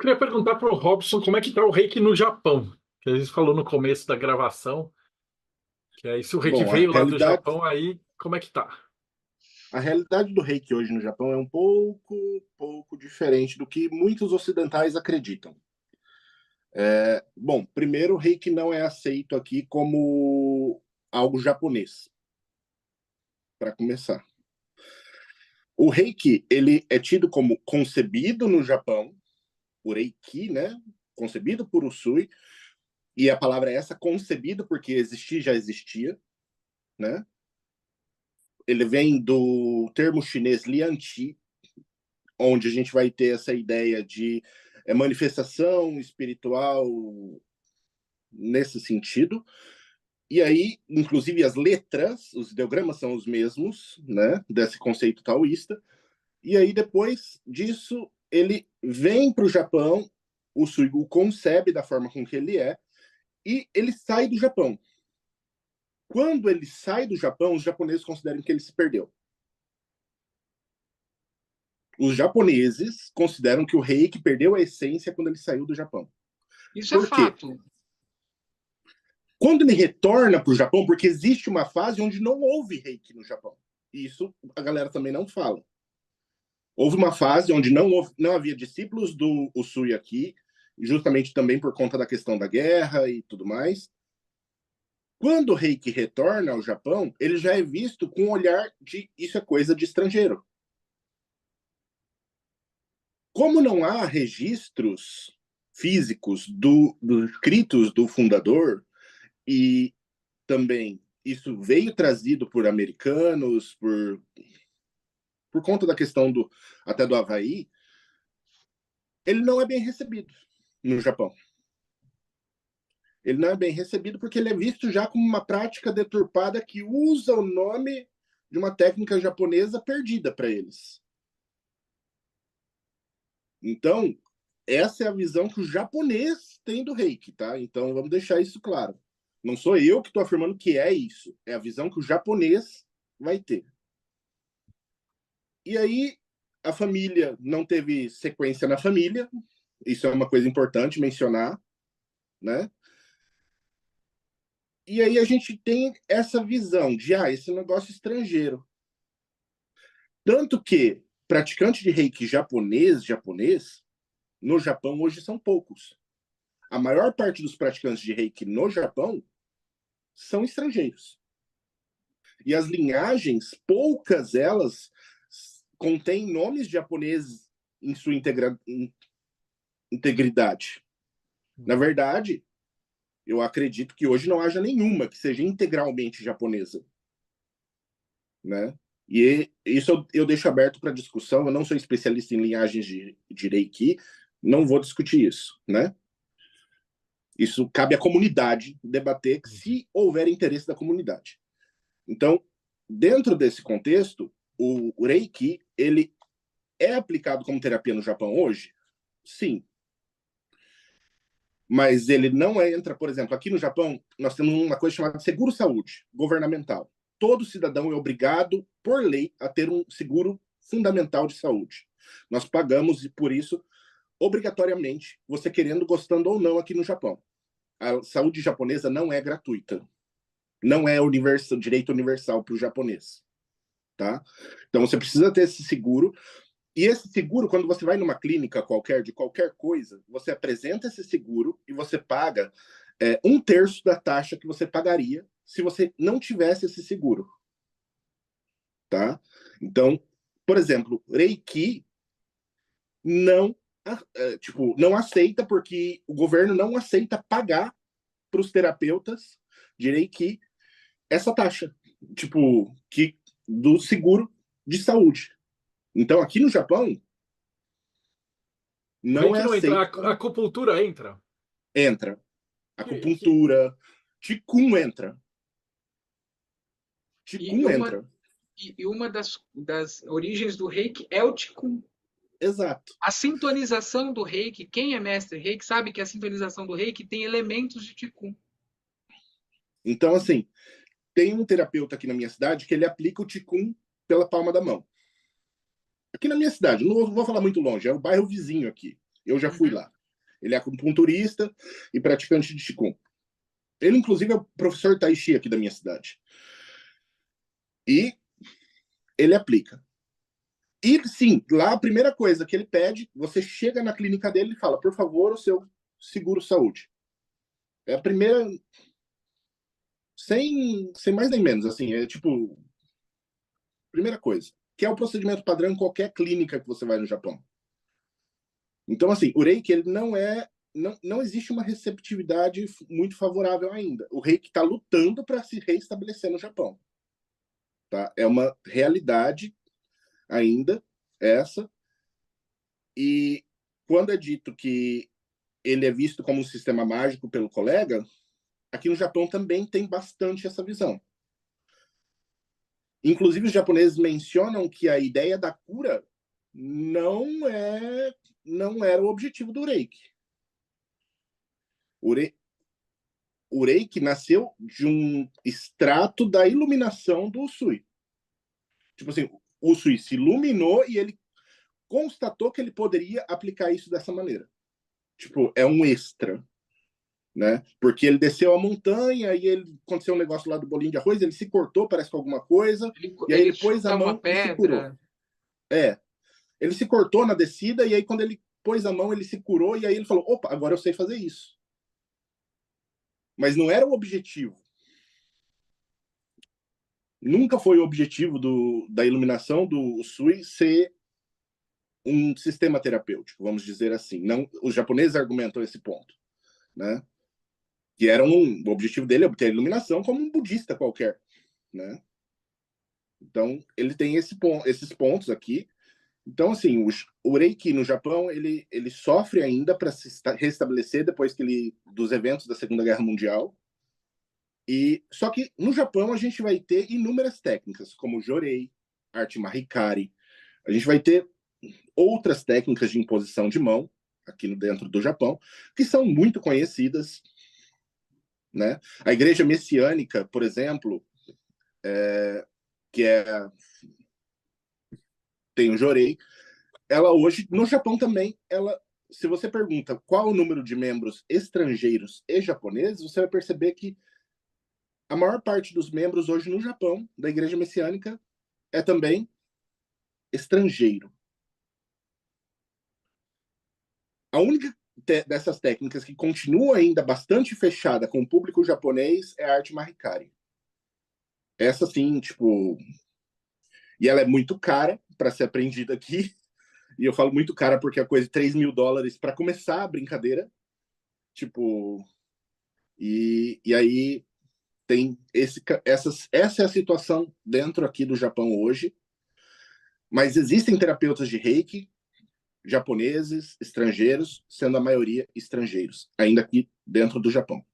queria perguntar para o Robson como é que está o reiki no Japão. Que a gente falou no começo da gravação, que aí se o reiki Bom, veio lá do Japão, aí como é que tá? a realidade do reiki hoje no Japão é um pouco diferente do que muitos ocidentais acreditam. Bom, primeiro, o reiki não é aceito aqui como algo japonês, para começar. O reiki, ele é tido como concebido no Japão, por Eiki, né? Concebido por Usui, e a palavra é essa, concebido, porque existir já existia, né? Ele vem do termo chinês lianqi, onde a gente vai ter essa ideia de manifestação espiritual nesse sentido. E aí, inclusive, as letras, os ideogramas são os mesmos, né, desse conceito taoísta. E aí, depois disso, ele vem para o Japão, o Suigu concebe da forma com que ele é, e ele sai do Japão. Quando ele sai do Japão, os japoneses consideram que ele se perdeu. Os japoneses consideram que o reiki perdeu a essência quando ele saiu do Japão. Isso é Por quê? fato. Quando ele retorna para o Japão, porque existe uma fase onde não houve reiki no Japão. Isso a galera também não fala. Houve uma fase onde não havia discípulos do Usui aqui, justamente também por conta da questão da guerra e tudo mais. Quando o reiki retorna ao Japão, ele já é visto com um olhar de isso é coisa de estrangeiro. Como não há registros físicos dos escritos do fundador, e também isso veio trazido por americanos, por conta da questão até do Havaí, ele não é bem recebido no Japão. Ele não é bem recebido porque ele é visto já como uma prática deturpada que usa o nome de uma técnica japonesa perdida para eles. Então, essa é a visão que o japonês tem do reiki, tá? Então, vamos deixar isso claro. Não sou eu que estou afirmando que é isso. É a visão que o japonês vai ter. E aí, a família não teve sequência na família. Isso é uma coisa importante mencionar, né? E aí a gente tem essa visão de, esse negócio estrangeiro. Tanto que praticantes de reiki japonês, no Japão hoje são poucos. A maior parte dos praticantes de reiki no Japão são estrangeiros. E as linhagens, poucas elas contêm nomes japoneses em sua integridade. Na verdade, eu acredito que hoje não haja nenhuma que seja integralmente japonesa, né? E isso eu deixo aberto para discussão. Eu não sou especialista em linhagens de Reiki, não vou discutir isso, né? Isso cabe à comunidade debater se houver interesse da comunidade. Então, dentro desse contexto, o Reiki, ele é aplicado como terapia no Japão hoje? Sim. Mas ele não entra, por exemplo, aqui no Japão, nós temos uma coisa chamada seguro-saúde governamental. Todo cidadão é obrigado, por lei, a ter um seguro fundamental de saúde. Nós pagamos, e por isso, obrigatoriamente, você querendo, gostando ou não, aqui no Japão. A saúde japonesa não é gratuita. Não é direito universal para o japonês. Tá? Então, você precisa ter esse seguro. E esse seguro, quando você vai numa clínica qualquer, de qualquer coisa, você apresenta esse seguro e você paga 1/3 da taxa que você pagaria se você não tivesse esse seguro. Tá? Então, por exemplo, Reiki não aceita, porque o governo não aceita pagar para os terapeutas de Reiki essa taxa, do seguro de saúde. Então, aqui no Japão, O não reiki é não entra, aceito. a acupuntura entra. Entra. Que... Acupuntura, Qigong entra. E Qigong uma, entra. e uma das origens do reiki é o Qigong. Exato. A sintonização do reiki, quem é mestre reiki sabe que a sintonização do reiki tem elementos de Qigong. Então, assim, tem um terapeuta aqui na minha cidade que ele aplica o Qigong pela palma da mão. Aqui na minha cidade, não vou falar muito longe, é o bairro vizinho aqui. Eu já fui lá. Ele é acupunturista e praticante de Qigong. Ele, inclusive, é o professor Tai Chi aqui da minha cidade. E ele aplica. E, sim, lá a primeira coisa que ele pede, você chega na clínica dele e fala, por favor, o seu seguro-saúde. É a primeira... Sem mais nem menos, assim, é tipo... Primeira coisa, que é o procedimento padrão em qualquer clínica que você vai no Japão. Então, assim, o Reiki, ele não existe uma receptividade muito favorável ainda. O Reiki está lutando para se reestabelecer no Japão. Tá? É uma realidade ainda essa. E quando é dito que ele é visto como um sistema mágico pelo colega, aqui no Japão também tem bastante essa visão. Inclusive, os japoneses mencionam que a ideia da cura não era o objetivo do Reiki. O Reiki nasceu de um extrato da iluminação do Usui. Tipo assim, o Usui se iluminou e ele constatou que ele poderia aplicar isso dessa maneira. Tipo, é um extra, né? Porque ele desceu a montanha e ele aconteceu um negócio lá do bolinho de arroz, ele se cortou, parece com alguma coisa, e aí ele pôs a mão e se curou. Ele se cortou na descida e aí quando ele pôs a mão, ele se curou e aí ele falou, opa, agora eu sei fazer isso. Mas não era o objetivo. Nunca foi o objetivo da iluminação do Usui ser um sistema terapêutico, vamos dizer assim. Não, os japoneses argumentam esse ponto, né? Que o objetivo dele é obter a iluminação como um budista qualquer, né? Então, ele tem esses pontos aqui. Então, assim, o Reiki no Japão, ele sofre ainda para se restabelecer depois dos eventos da Segunda Guerra Mundial. Só que no Japão a gente vai ter inúmeras técnicas, como Jorei, arte Mahikari. A gente vai ter outras técnicas de imposição de mão aqui dentro do Japão, que são muito conhecidas, né? A Igreja Messiânica, por exemplo, tem o Jorei, ela hoje, no Japão também, se você pergunta qual o número de membros estrangeiros e japoneses, você vai perceber que a maior parte dos membros hoje no Japão, da Igreja Messiânica, é também estrangeiro. A única dessas técnicas que continua ainda bastante fechada com o público japonês é a arte Mahikari. Essa sim, tipo... E ela é muito cara para ser aprendida aqui. E eu falo muito cara porque é coisa de $3.000 para começar a brincadeira. Tipo... E aí tem essa é a situação dentro aqui do Japão hoje. Mas existem terapeutas de Reiki japoneses, estrangeiros, sendo a maioria estrangeiros, ainda aqui dentro do Japão.